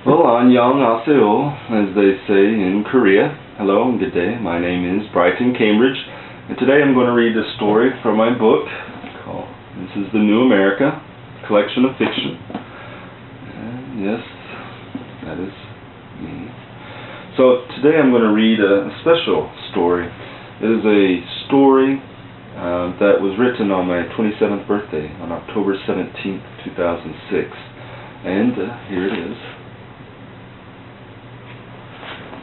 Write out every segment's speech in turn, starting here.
Well, annyeonghaseyo, as they say in Korea. Hello and good day. My name is Brighton Cambridge, and today I'm going to read a story from my book called This is the New America, collection of fiction. And yes, that is me. So today I'm going to read a special story. It is a story that was written on my 27th birthday, on October 17th, 2006. And here it is.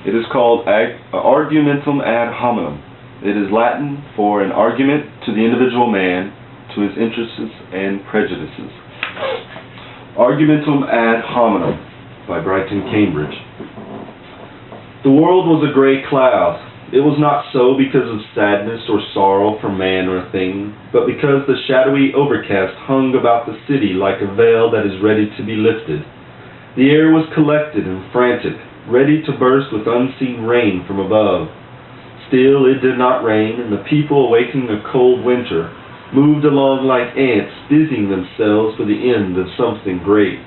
It is called Argumentum ad Hominem. It is Latin for an argument to the individual man, to his interests and prejudices. Argumentum ad Hominem by Brighton Cambridge. The world was a grey cloud. It was not so because of sadness or sorrow for man or thing, but because the shadowy overcast hung about the city like a veil that is ready to be lifted. The air was collected and frantic, ready to burst with unseen rain from above. Still it did not rain, and the people, awaiting a cold winter, moved along like ants, busying themselves for the end of something great.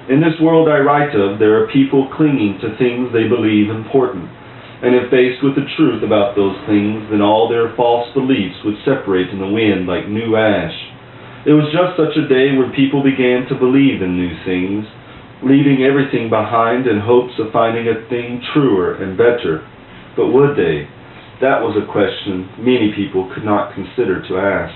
In this world I write of, there are people clinging to things they believe important, and if faced with the truth about those things, then all their false beliefs would separate in the wind like new ash. It was just such a day when people began to believe in new things, leaving everything behind in hopes of finding a thing truer and better. But would they? That was a question many people could not consider to ask.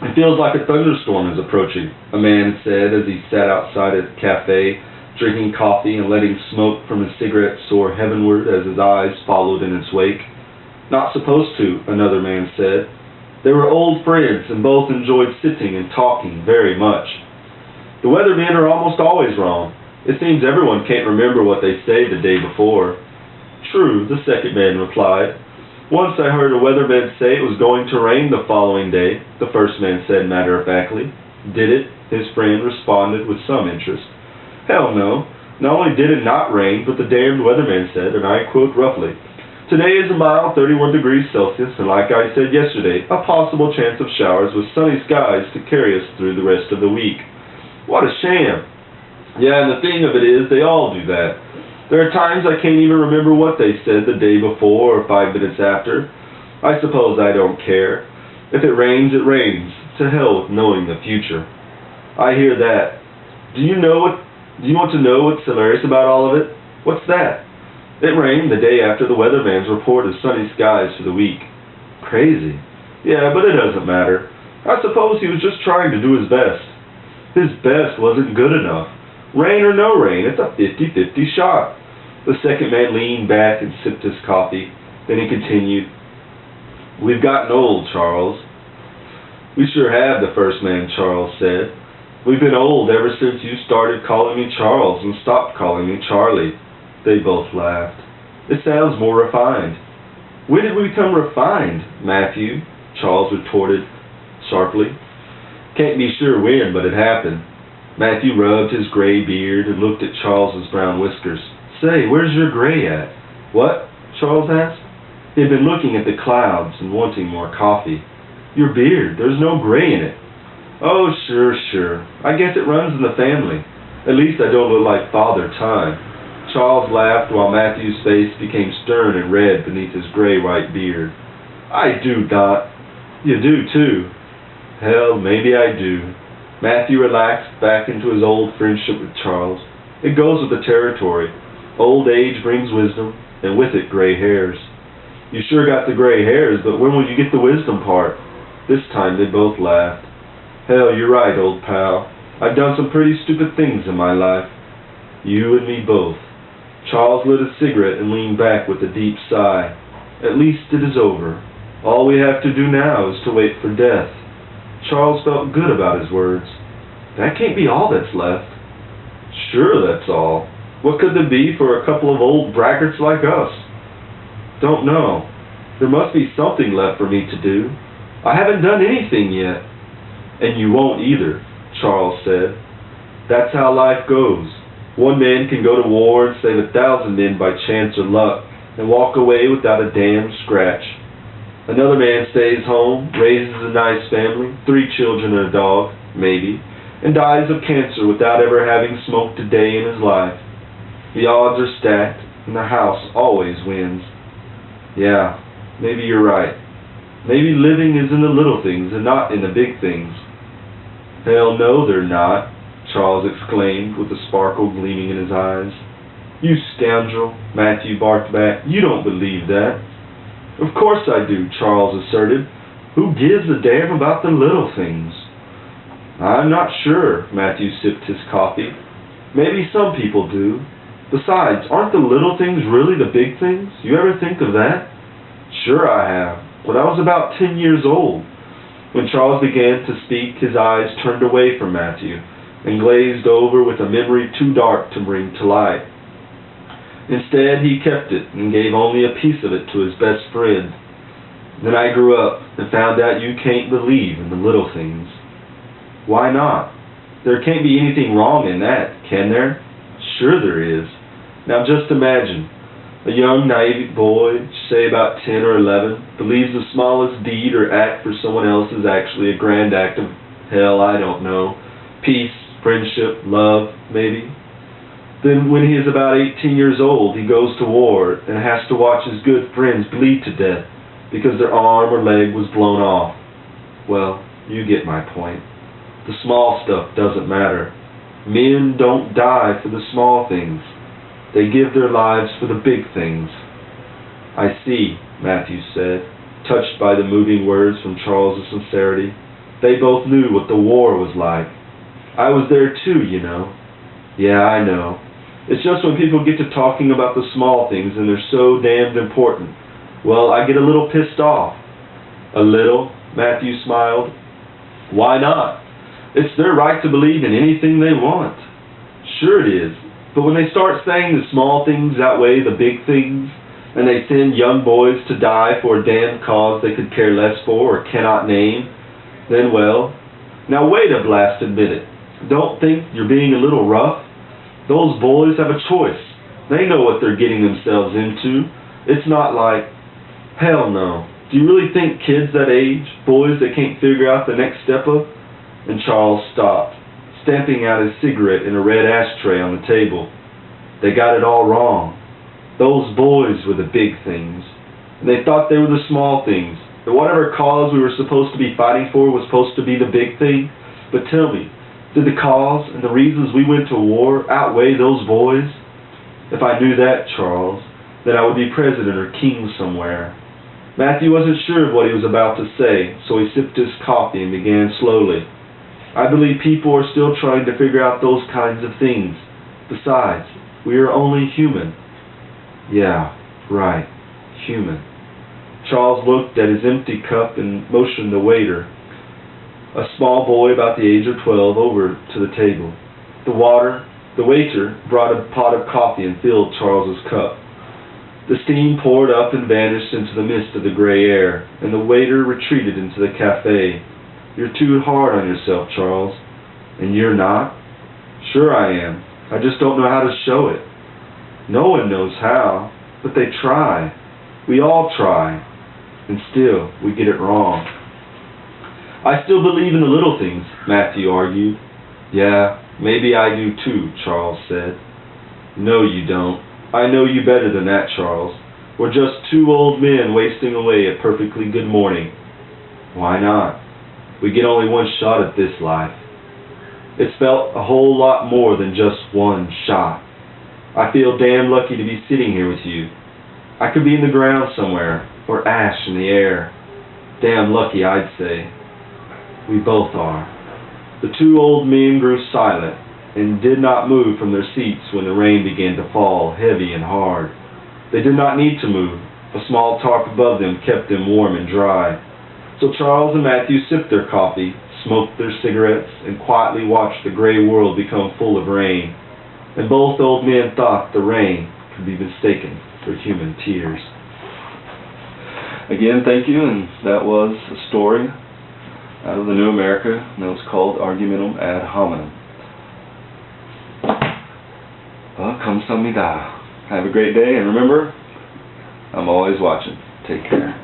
It feels like a thunderstorm is approaching, a man said as he sat outside a cafe, drinking coffee and letting smoke from his cigarette soar heavenward as his eyes followed in its wake. Not supposed to, another man said. They were old friends and both enjoyed sitting and talking very much. The weathermen are almost always wrong. It seems everyone can't remember what they say the day before. True, the second man replied. Once I heard a weatherman say it was going to rain the following day, the first man said matter-of-factly. Did it? His friend responded with some interest. Hell no. Not only did it not rain, but the damned weatherman said, and I quote roughly, Today is a mild 31 degrees Celsius, and like I said yesterday, a possible chance of showers with sunny skies to carry us through the rest of the week. What a sham. Yeah, and the thing of it is, they all do that. There are times I can't even remember what they said the day before or 5 minutes after. I suppose I don't care. If it rains, it rains. To hell with knowing the future. I hear that. Do you want to know what's hilarious about all of it? What's that? It rained the day after the weatherman's report of sunny skies for the week. Crazy. Yeah, but it doesn't matter. I suppose he was just trying to do his best. His best wasn't good enough. Rain or no rain, it's a 50-50 shot. The second man leaned back and sipped his coffee. Then he continued, We've gotten old, Charles. We sure have, the first man, Charles said. We've been old ever since you started calling me Charles and stopped calling me Charlie. They both laughed. It sounds more refined. When did we become refined, Matthew? Charles retorted sharply. Can't be sure when, but it happened. Matthew rubbed his gray beard and looked at Charles's brown whiskers. Say, where's your gray at? What? Charles asked. He had been looking at the clouds and wanting more coffee. Your beard, there's no gray in it. Oh, sure. I guess it runs in the family. At least I don't look like Father Time. Charles laughed while Matthew's face became stern and red beneath his gray-white beard. I do not. You do, too. Hell, maybe I do. Matthew relaxed back into his old friendship with Charles. It goes with the territory. Old age brings wisdom, and with it gray hairs. You sure got the gray hairs, but when will you get the wisdom part? This time they both laughed. Hell, you're right, old pal. I've done some pretty stupid things in my life. You and me both. Charles lit a cigarette and leaned back with a deep sigh. At least it is over. All we have to do now is to wait for death. Charles felt good about his words. That can't be all that's left. Sure, that's all. What could there be for a couple of old braggarts like us? Don't know. There must be something left for me to do. I haven't done anything yet. And you won't either, Charles said. That's how life goes. One man can go to war and save 1,000 men by chance or luck, and walk away without a damn scratch. Another man stays home, raises a nice family, 3 children and a dog, maybe, and dies of cancer without ever having smoked a day in his life. The odds are stacked, and the house always wins. Yeah, maybe you're right. Maybe living is in the little things and not in the big things. Hell no, they're not, Charles exclaimed with a sparkle gleaming in his eyes. You scoundrel, Matthew barked back. You don't believe that. Of course I do, Charles asserted. Who gives a damn about the little things? I'm not sure, Matthew sipped his coffee. Maybe some people do. Besides, aren't the little things really the big things? You ever think of that? Sure I have. When I was about 10 years old. When Charles began to speak, his eyes turned away from Matthew and glazed over with a memory too dark to bring to light. Instead, he kept it and gave only a piece of it to his best friend. Then I grew up and found out you can't believe in the little things. Why not? There can't be anything wrong in that, can there? Sure there is. Now just imagine, a young naive boy, say about 10 or 11, believes the smallest deed or act for someone else is actually a grand act of, hell, I don't know, peace, friendship, love, maybe. Then when he is about 18 years old, he goes to war and has to watch his good friends bleed to death because their arm or leg was blown off. Well, you get my point. The small stuff doesn't matter. Men don't die for the small things. They give their lives for the big things. I see, Matthew said, touched by the moving words from Charles's sincerity. They both knew what the war was like. I was there too, you know. Yeah, I know. It's just when people get to talking about the small things and they're so damned important, well, I get a little pissed off. A little? Matthew smiled. Why not? It's their right to believe in anything they want. Sure it is. But when they start saying the small things outweigh the big things, and they send young boys to die for a damn cause they could care less for or cannot name, then, well, now wait a blasted minute. Don't think you're being a little rough. Those boys have a choice. They know what they're getting themselves into. It's not like, hell no. Do you really think kids that age, boys that can't figure out the next step up? And Charles stopped, stamping out his cigarette in a red ashtray on the table. They got it all wrong. Those boys were the big things. And they thought they were the small things. That whatever cause we were supposed to be fighting for was supposed to be the big thing. But tell me, did the cause and the reasons we went to war outweigh those boys? If I knew that, Charles, then I would be president or king somewhere. Matthew wasn't sure of what he was about to say, so he sipped his coffee and began slowly. I believe people are still trying to figure out those kinds of things. Besides, we are only human. Yeah, right, human. Charles looked at his empty cup and motioned the waiter, a small boy about the age of 12, over to the table. The waiter brought a pot of coffee and filled Charles's cup. The steam poured up and vanished into the mist of the gray air, and the waiter retreated into the cafe. You're too hard on yourself, Charles. And you're not? Sure I am. I just don't know how to show it. No one knows how, but they try. We all try. And still, we get it wrong. I still believe in the little things, Matthew argued. Yeah, maybe I do too, Charles said. No, you don't. I know you better than that, Charles. We're just two old men wasting away a perfectly good morning. Why not? We get only one shot at this life. It's felt a whole lot more than just one shot. I feel damn lucky to be sitting here with you. I could be in the ground somewhere, or ash in the air. Damn lucky, I'd say. We both are. The two old men grew silent and did not move from their seats when the rain began to fall, heavy and hard. They did not need to move. A small tarp above them kept them warm and dry. So Charles and Matthew sipped their coffee, smoked their cigarettes, and quietly watched the gray world become full of rain. And both old men thought the rain could be mistaken for human tears. Again, thank you, and that was a story out of the New America, and that was called Argumentum ad Hominem. Kamsahamnida. Have a great day, and remember, I'm always watching. Take care.